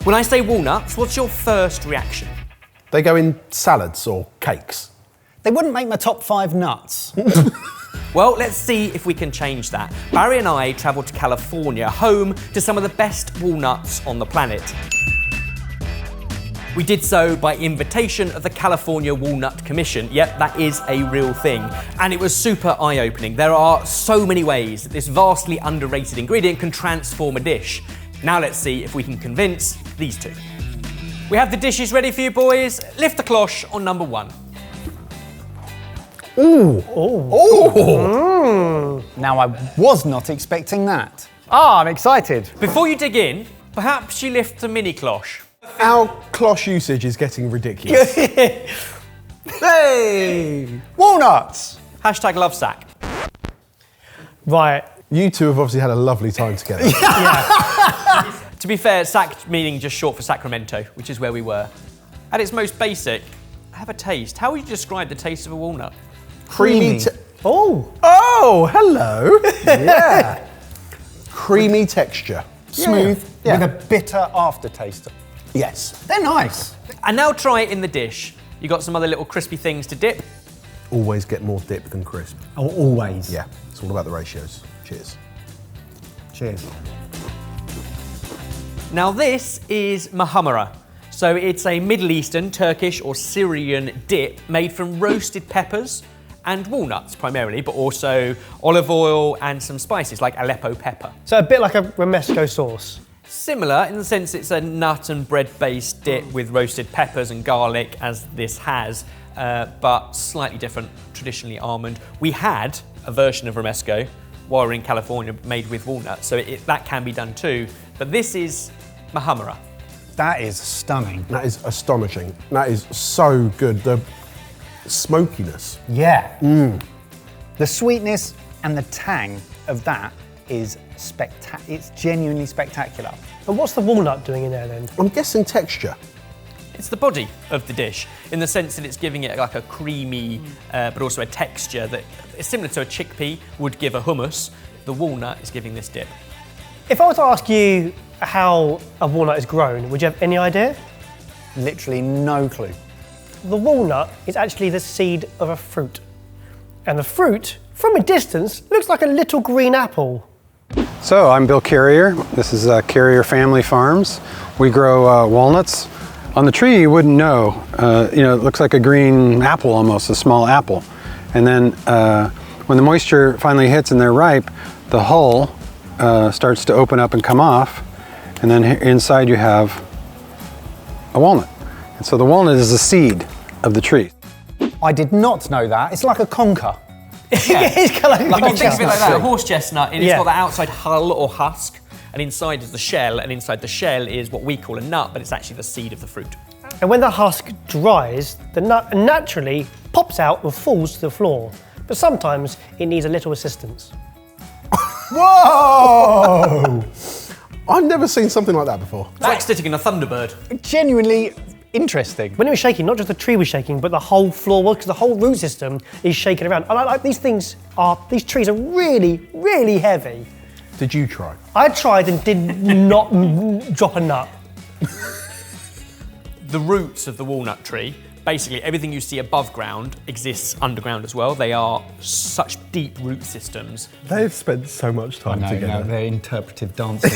When I say walnuts, what's your first reaction? They go in salads or cakes. They wouldn't make my top 5 nuts. Well, let's see if we can change that. Barry and I travelled to California, home to some of the best walnuts on the planet. We did so by invitation of the California Walnut Commission. Yep, that is a real thing. And it was super eye-opening. There are so many ways that this vastly underrated ingredient can transform a dish. Now let's see if we can convince these two. We have the dishes ready for you, boys. Lift the cloche on number 1. Ooh. Ooh. Now, I was not expecting that. Ah, I'm excited. Before you dig in, perhaps you lift the mini cloche. Our cloche usage is getting ridiculous. Hey! Walnuts! Hashtag love sack. Right. You two have obviously had a lovely time together. To be fair, sack meaning just short for Sacramento, which is where we were. At its most basic, have a taste. How would you describe the taste of a walnut? Creamy. Oh. Oh, hello. Yeah. Creamy texture. Smooth, with a bitter aftertaste. Yes. They're nice. And now try it in the dish. You got some other little crispy things to dip. Always get more dip than crisp. Oh, always. Yeah, it's all about the ratios. Cheers. Cheers. Now this is mahamara. So it's a Middle Eastern, Turkish or Syrian dip made from roasted peppers and walnuts primarily, but also olive oil and some spices like Aleppo pepper. So a bit like a romesco sauce. Similar in the sense it's a nut and bread-based dip with roasted peppers and garlic, as this has, but slightly different, traditionally almond. We had a version of romesco while we were in California made with walnuts, so that can be done too, but this is mahamara. That is stunning. That is astonishing. That is so good. The smokiness. Yeah. The sweetness and the tang of that is spectacular. It's genuinely spectacular. And what's the walnut doing in there then? I'm guessing texture. It's the body of the dish, in the sense that it's giving it like a creamy, but also a texture that is similar to a chickpea would give a hummus. The walnut is giving this dip. If I were to ask you how a walnut is grown, would you have any idea? Literally no clue. The walnut is actually the seed of a fruit. And the fruit, from a distance, looks like a little green apple. So, I'm Bill Carrier. This is Carrier Family Farms. We grow walnuts. On the tree, you wouldn't know. It looks like a green apple almost, a small apple. And then when the moisture finally hits and they're ripe, the hull starts to open up and come off. And then inside you have a walnut. And so the walnut is the seed of the tree. I did not know that. It's like a conker. Yeah. It's kind of like When you think of it like that, a horse chestnut, it's Yeah. got the outside hull or husk, and inside is the shell, and inside the shell is what we call a nut, but it's actually the seed of the fruit. And when the husk dries, the nut naturally pops out and falls to the floor. But sometimes it needs a little assistance. Whoa! I've never seen something like that before. It's like sitting in a Thunderbird. Genuinely interesting. When it was shaking, not just the tree was shaking, but the whole floor was, because the whole root system is shaking around. And these trees are really, really heavy. Did you try? I tried and did not drop a nut. The roots of the walnut tree, basically everything you see above ground exists underground as well. They are such deep root systems. They've spent so much time together. They're interpretive dancing.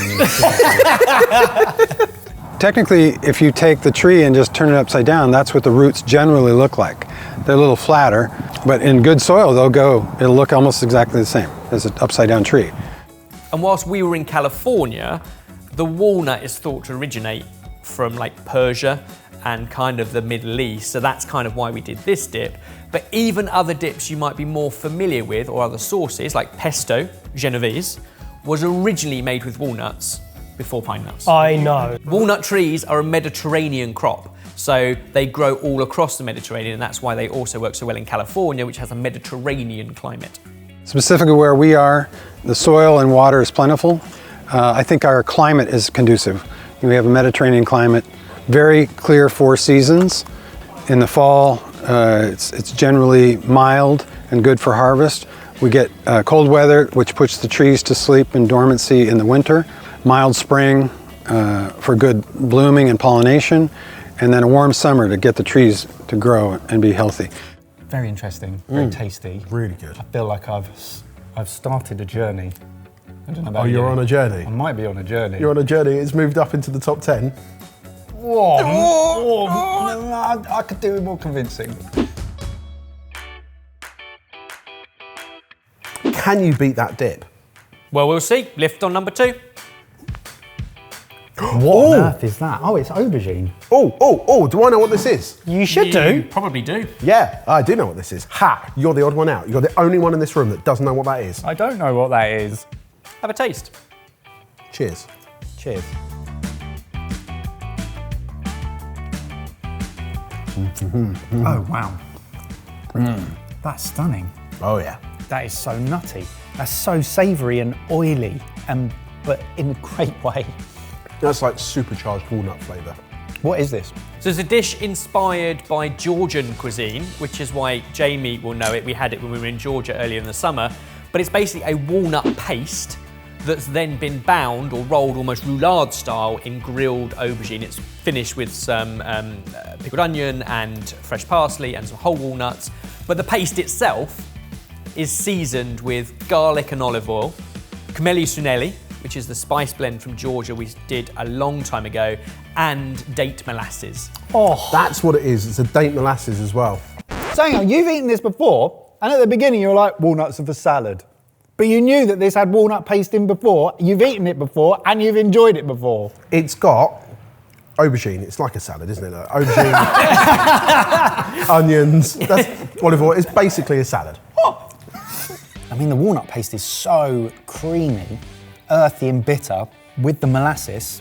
Technically, if you take the tree and just turn it upside down, that's what the roots generally look like. They're a little flatter, but in good soil, it'll look almost exactly the same as an upside down tree. And whilst we were in California, the walnut is thought to originate from like Persia and kind of the Middle East, so that's kind of why we did this dip. But even other dips you might be more familiar with, or other sauces like pesto, Genovese, was originally made with walnuts before pine nuts. I know. Walnut trees are a Mediterranean crop, so they grow all across the Mediterranean, and that's why they also work so well in California, which has a Mediterranean climate. Specifically where we are, the soil and water is plentiful. I think our climate is conducive. We have a Mediterranean climate, very clear 4 seasons. In the fall, it's generally mild and good for harvest. We get cold weather, which puts the trees to sleep in dormancy in the winter. Mild spring, for good blooming and pollination, and then a warm summer to get the trees to grow and be healthy. Very interesting, very tasty. Really good. I feel like I've started a journey. I don't know about Oh, you're you. on a journey? I might be on a journey. You're on a journey. It's moved up into the top 10. Whoa. I could do it more convincing. Can you beat that dip? Well, we'll see. Lift on number 2. What on earth is that? Oh, it's aubergine. Oh, do I know what this is? You should You do. probably do. Yeah, I do know what this is. Ha! You're the odd one out. You're the only one in this room that doesn't know what that is. I don't know what that is. Have a taste. Cheers. Cheers. Oh, wow. That's stunning. Oh, yeah. That is so nutty. That's so savoury and oily, but in a great way. That's like supercharged walnut flavour. What is this? So it's a dish inspired by Georgian cuisine, which is why Jamie will know it. We had it when we were in Georgia earlier in the summer. But it's basically a walnut paste that's then been bound or rolled almost roulade style in grilled aubergine. It's finished with some pickled onion and fresh parsley and some whole walnuts. But the paste itself is seasoned with garlic and olive oil, camelli sunelli, which is the spice blend from Georgia we did a long time ago, and date molasses. Oh, That's what it is. It's a date molasses as well. So hang on, you've eaten this before, and at the beginning you were like, walnuts are for salad. But you knew that this had walnut paste in before, you've eaten it before, and you've enjoyed it before. It's got aubergine. It's like a salad, isn't it? Aubergine, onions, that's olive oil. It's basically a salad. I mean, the walnut paste is so creamy, earthy and bitter. With the molasses,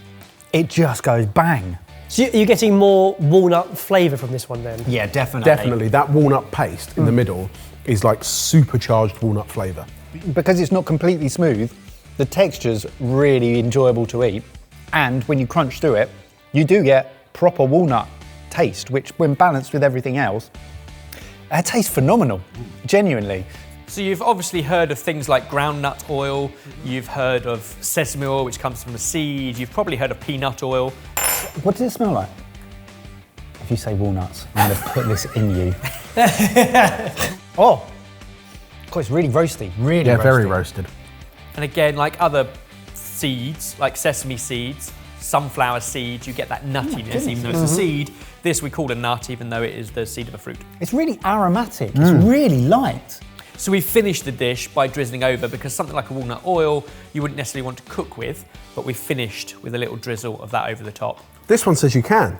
it just goes bang. so you're getting more walnut flavour from this one then? Yeah, definitely. Definitely, that walnut paste in the middle is like supercharged walnut flavour. Because it's not completely smooth, the texture's really enjoyable to eat. And when you crunch through it, you do get proper walnut taste, which when balanced with everything else, it tastes phenomenal, genuinely. So you've obviously heard of things like groundnut oil, you've heard of sesame oil, which comes from a seed, you've probably heard of peanut oil. What does it smell like? If you say walnuts, I'm gonna put this in you. Oh, God, it's really roasty, really Yeah, roasty. very roasted. And again, like other seeds, like sesame seeds, sunflower seeds, you get that nuttiness, even though it's a seed. This we call a nut, even though it is the seed of a fruit. It's really aromatic, it's really light. So we finished the dish by drizzling over, because something like a walnut oil, you wouldn't necessarily want to cook with, but we finished with a little drizzle of that over the top. This one says you can.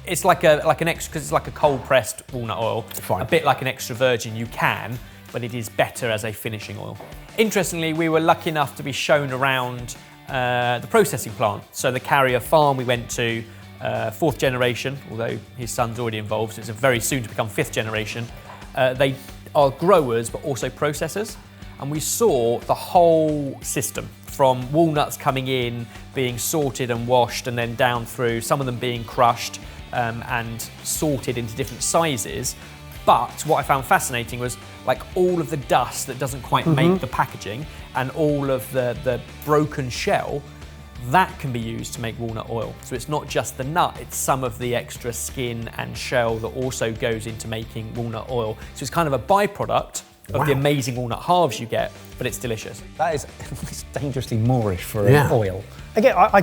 It's like an extra, because it's like a cold pressed walnut oil. Fine. A bit like an extra virgin, you can, but it is better as a finishing oil. Interestingly, we were lucky enough to be shown around the processing plant. So the Carrier farm we went to, 4th generation, although his son's already involved, so it's very soon to become 5th generation. They are growers, but also processors. And we saw the whole system, from walnuts coming in, being sorted and washed, and then down through, some of them being crushed and sorted into different sizes. But what I found fascinating was like all of the dust that doesn't quite make the packaging, and all of the broken shell, that can be used to make walnut oil. So it's not just the nut, it's some of the extra skin and shell that also goes into making walnut oil. So it's kind of a byproduct of the amazing walnut halves you get, but it's delicious. That is it's dangerously Moorish for Yeah. an oil. Again, I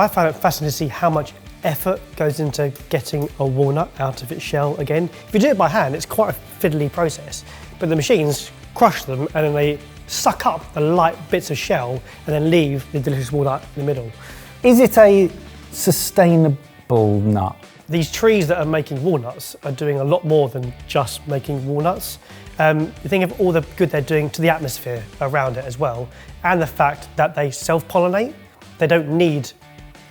found it fascinating to see how much effort goes into getting a walnut out of its shell again. If you do it by hand, it's quite a fiddly process, but the machines crush them and then they suck up the light bits of shell and then leave the delicious walnut in the middle. Is it a sustainable nut? These trees that are making walnuts are doing a lot more than just making walnuts. You think of all the good they're doing to the atmosphere around it as well, and the fact that they self-pollinate. They don't need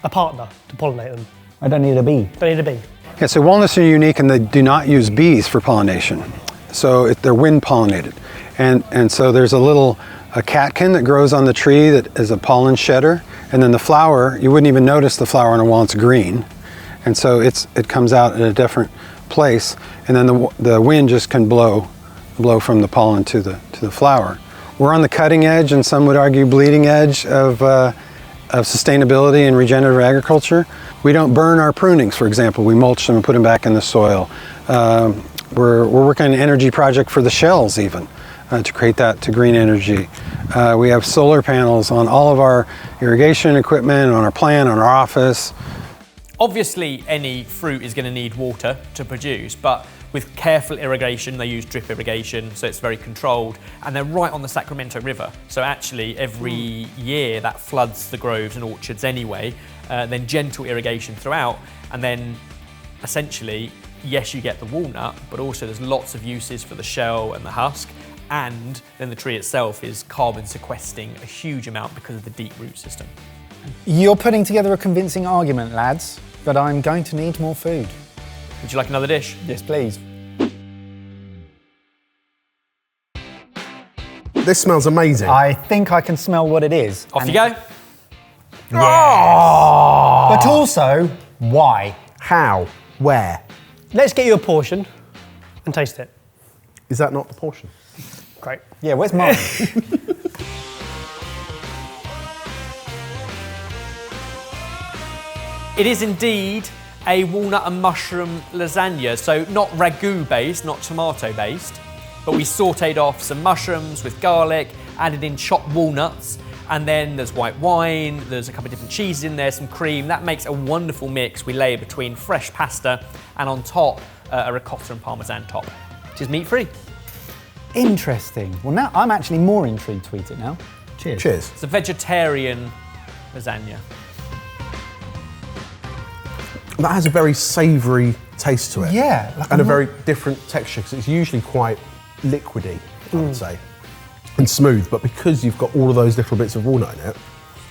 a partner to pollinate them. I don't need a bee. Don't need a bee. Yeah, so walnuts are unique and they do not use bees for pollination. So they're wind pollinated. And so there's a catkin that grows on the tree that is a pollen shedder. And then the flower, you wouldn't even notice the flower on a walnut's green. And so it comes out in a different place. And then the wind just can blow from the pollen to the flower. We're on the cutting edge, and some would argue bleeding edge of of sustainability and regenerative agriculture. We don't burn our prunings, for example. We mulch them and put them back in the soil. We're working on an energy project for the shells even, to create that to green energy. We have solar panels on all of our irrigation equipment, on our plant, on our office. Obviously, any fruit is going to need water to produce, but with careful irrigation, they use drip irrigation, so it's very controlled, and they're right on the Sacramento River. So actually, every year that floods the groves and orchards anyway, then gentle irrigation throughout, and then essentially, yes, you get the walnut, but also there's lots of uses for the shell and the husk, and then the tree itself is carbon sequestering a huge amount because of the deep root system. You're putting together a convincing argument, lads, but I'm going to need more food. Would you like another dish? Yes, please. This smells amazing. I think I can smell what it is. Off you go. Yes. But also, why? How? Where? Let's get you a portion and taste it. Is that not the portion? Great. Yeah, where's mine? It is indeed a walnut and mushroom lasagna, so not ragu based, not tomato based, but we sauteed off some mushrooms with garlic, added in chopped walnuts, and then there's white wine, there's a couple of different cheeses in there, some cream. That makes a wonderful mix we layer between fresh pasta and on top a ricotta and parmesan top, which is meat free. Interesting. Well, now I'm actually more intrigued to eat it now. Cheers. Cheers. It's a vegetarian lasagna. That has a very savoury taste to it. Yeah. Like And a very different texture, because it's usually quite liquidy, I would say, and smooth. But because you've got all of those little bits of walnut in it,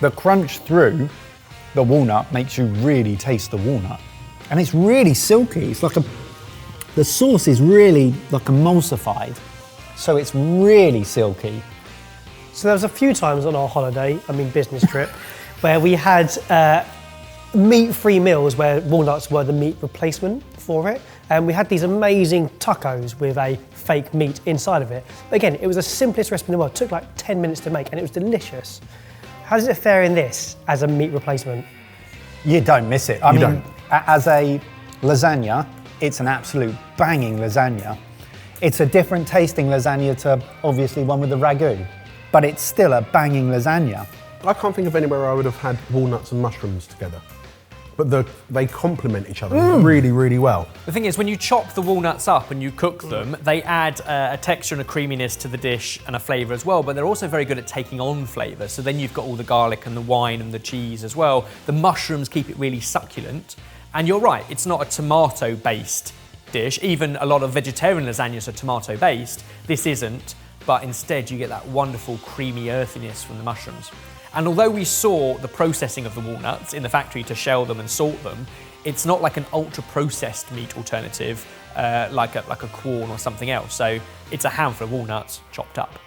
The crunch through the walnut makes you really taste the walnut. And it's really silky. It's like the sauce is really like emulsified. So it's really silky. So there was a few times on our holiday, business trip, where we had meat-free meals where walnuts were the meat replacement for it. And we had these amazing tacos with a fake meat inside of it. But again, it was the simplest recipe in the world. It took like 10 minutes to make and it was delicious. How does it fare in this as a meat replacement? You don't miss it. I mean, as a lasagna, it's an absolute banging lasagna. It's a different tasting lasagna to obviously one with the ragu, but it's still a banging lasagna. I can't think of anywhere I would have had walnuts and mushrooms together. But they complement each other really, really well. The thing is, when you chop the walnuts up and you cook them, they add a texture and a creaminess to the dish and a flavour as well, but they're also very good at taking on flavour. So then you've got all the garlic and the wine and the cheese as well. The mushrooms keep it really succulent. And you're right, it's not a tomato-based dish. Even a lot of vegetarian lasagnas are tomato-based. This isn't, but instead you get that wonderful creamy earthiness from the mushrooms. And although we saw the processing of the walnuts in the factory to shell them and salt them, it's not like an ultra-processed meat alternative like a Quorn or something else. So it's a handful of walnuts chopped up.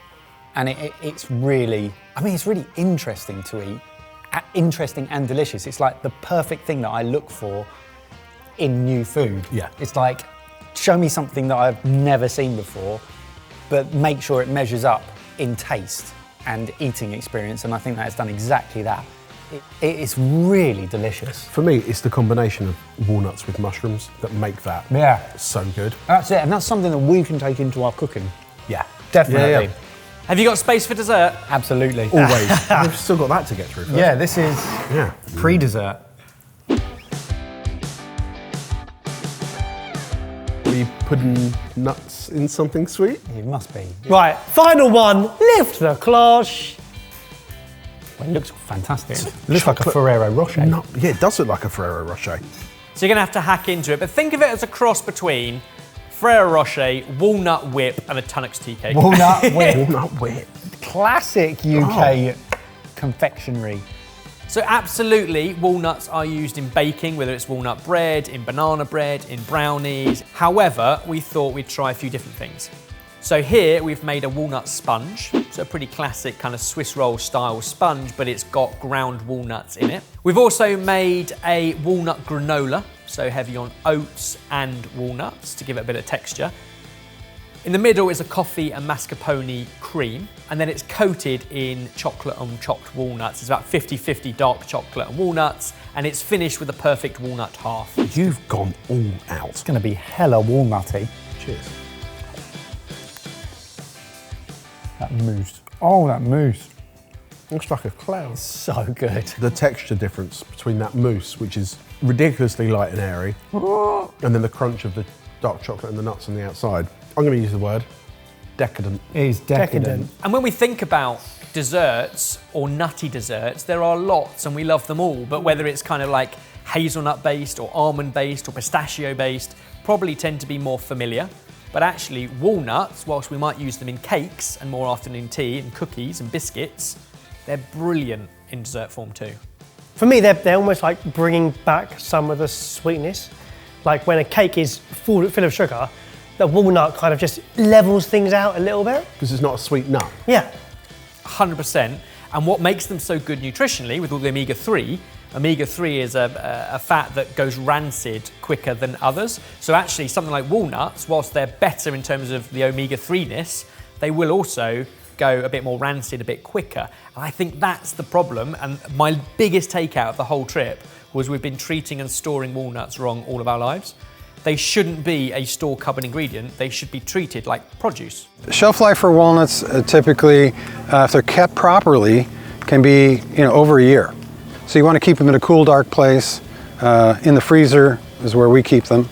And it's really, it's really interesting to eat. Interesting and delicious. It's like the perfect thing that I look for in new food. Yeah. It's like, show me something that I've never seen before, but make sure it measures up in taste and eating experience, and I think that has done exactly that. It's really delicious. For me, it's the combination of walnuts with mushrooms that make that so good. That's it, and that's something that we can take into our cooking. Yeah. Definitely. Yeah. Have you got space for dessert? Absolutely. Always. We've still got that to get through first. Yeah, this is Yeah. pre-dessert. Are you putting nuts in something sweet? It must be. Right, final one, lift the cloche. Well, it looks fantastic. It looks like a Ferrero Rocher. No, yeah, it does look like a Ferrero Rocher. So you're gonna have to hack into it, but think of it as a cross between Ferrero Rocher, walnut whip, and a Tunnocks tea cake. Walnut whip. Walnut whip. Classic UK confectionery. So absolutely, walnuts are used in baking, whether it's walnut bread, in banana bread, in brownies. However, we thought we'd try a few different things. So here we've made a walnut sponge. So a pretty classic kind of Swiss roll style sponge, but it's got ground walnuts in it. We've also made a walnut granola, so heavy on oats and walnuts to give it a bit of texture. In the middle is a coffee and mascarpone cream, and then it's coated in chocolate and chopped walnuts. It's about 50-50 dark chocolate and walnuts, and it's finished with a perfect walnut half. You've gone all out. It's going to be hella walnutty. Cheers. That mousse. Oh, that mousse. Looks like a cloud. So good. The texture difference between that mousse, which is ridiculously light and airy, and then the crunch of the dark chocolate and the nuts on the outside. I'm going to use the word decadent. It is decadent. And when we think about desserts or nutty desserts, there are lots and we love them all, but whether it's kind of like hazelnut based or almond based or pistachio based, probably tend to be more familiar. But actually walnuts, whilst we might use them in cakes and more often in tea and cookies and biscuits, they're brilliant in dessert form too. For me, they're almost like bringing back some of the sweetness. Like when a cake is full of sugar, the walnut kind of just levels things out a little bit. Because it's not a sweet nut. Yeah. 100%. And what makes them so good nutritionally with all the omega-3, omega-3 is a fat that goes rancid quicker than others. So actually something like walnuts, whilst they're better in terms of the omega-3-ness, they will also go a bit more rancid a bit quicker. And I think that's the problem. And my biggest takeout of the whole trip was we've been treating and storing walnuts wrong all of our lives. They shouldn't be a store cupboard ingredient. They should be treated like produce. Shelf life for walnuts typically, if they're kept properly, can be over a year. So you want to keep them in a cool, dark place. In the freezer is where we keep them,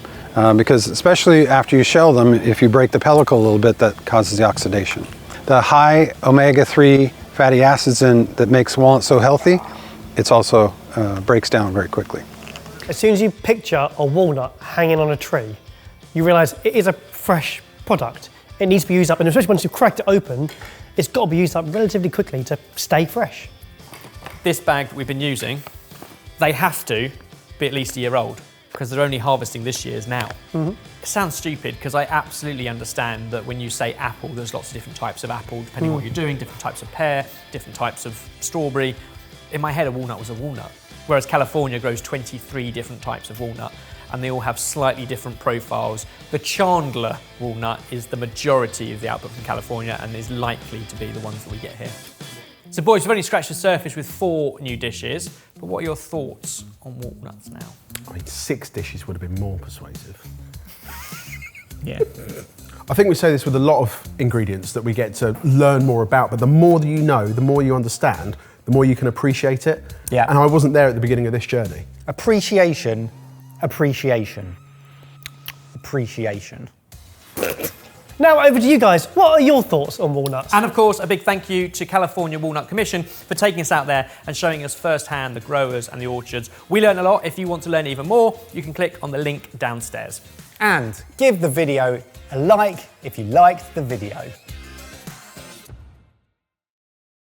because especially after you shell them, if you break the pellicle a little bit, that causes the oxidation. The high omega-3 fatty acids that makes walnut so healthy, it's also breaks down very quickly. As soon as you picture a walnut hanging on a tree, you realise it is a fresh product. It needs to be used up, and especially once you've cracked it open, it's got to be used up relatively quickly to stay fresh. This bag that we've been using, they have to be at least a year old because they're only harvesting this year's now. It sounds stupid because I absolutely understand that when you say apple, there's lots of different types of apple, depending on what you're doing, different types of pear, different types of strawberry. In my head, a walnut was a walnut. Whereas California grows 23 different types of walnut and they all have slightly different profiles. The Chandler walnut is the majority of the output from California and is likely to be the ones that we get here. So boys, we've only scratched the surface with 4 new dishes, but what are your thoughts on walnuts now? I mean, 6 dishes would have been more persuasive. Yeah. I think we say this with a lot of ingredients that we get to learn more about, but the more that you know, the more you understand, the more you can appreciate it. Yeah. And I wasn't there at the beginning of this journey. Appreciation, appreciation, appreciation. Now over to you guys. What are your thoughts on walnuts? And of course, a big thank you to California Walnut Commission for taking us out there and showing us firsthand the growers and the orchards. We learned a lot. If you want to learn even more, you can click on the link downstairs. And give the video a like if you liked the video.